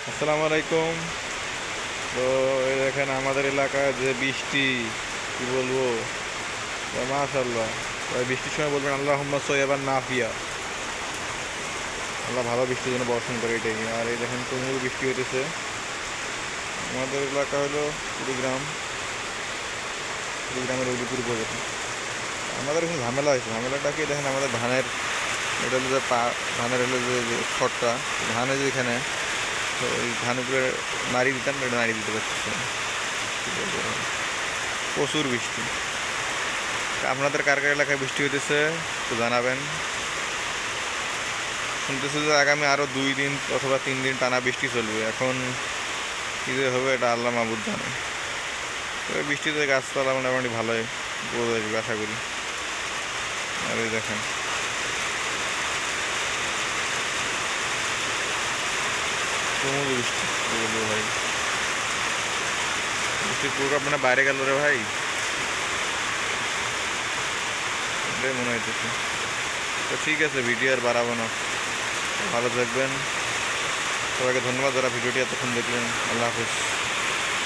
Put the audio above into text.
আসসালামু আলাইকুম। তো এই দেখেন আমাদের এলাকায় যে বৃষ্টি, কি বলবো, মাশাআল্লাহ। তো এই বৃষ্টির সময় বলবেন আল্লাহুম্মা সয়্যিবান নাফিয়া। আল্লাহ ভালো বৃষ্টির জন্য বর্ষণ করে, এটাই। আর এই দেখেন তুমুল বৃষ্টি হইতেছে। আমাদের এলাকা হলো কুড়িগ্রাম, কুড়িগ্রামের উলিপুর উপজেলা। আমাদের এখানে ঝামেলা হয়েছে। ঝামেলাটা কি দেখেন, আমাদের ধানের, এটা হলো যে ধানের হলো যে খড়টা, ধানের যে এখানে, তো ওই ধান উপরে নাড়ি দিতাম, এটা নাড়ি দিতে পারতেছে না। কি বলবো, প্রচুর বৃষ্টি। আপনাদের কার কার এলাকায় বৃষ্টি হইতেছে তো জানাবেন। শুনতেছে যে আগামী আরও 2 দিন অথবা 3 দিন টানা বৃষ্টি চলবে। এখন কী যে হবে এটা আল্লাহ মাবুদ জানে। তবে বৃষ্টিতে গাছপালা মোটামুটি ভালোই গ্রোথ আসবে আশা করি। আর এই দেখেন তুমুল বৃষ্টি, কী বলবো ভাই, বৃষ্টির প্রকোপ মানে বাইরে গেল রে ভাই, এটাই মনে হইতেছে। তো ঠিক আছে, ভিডিও আর বাড়াবো না। ভালো থাকবেন। সবাইকে ধন্যবাদ যারা ভিডিওটি এতক্ষণ দেখলেন। আল্লাহ হাফিজ।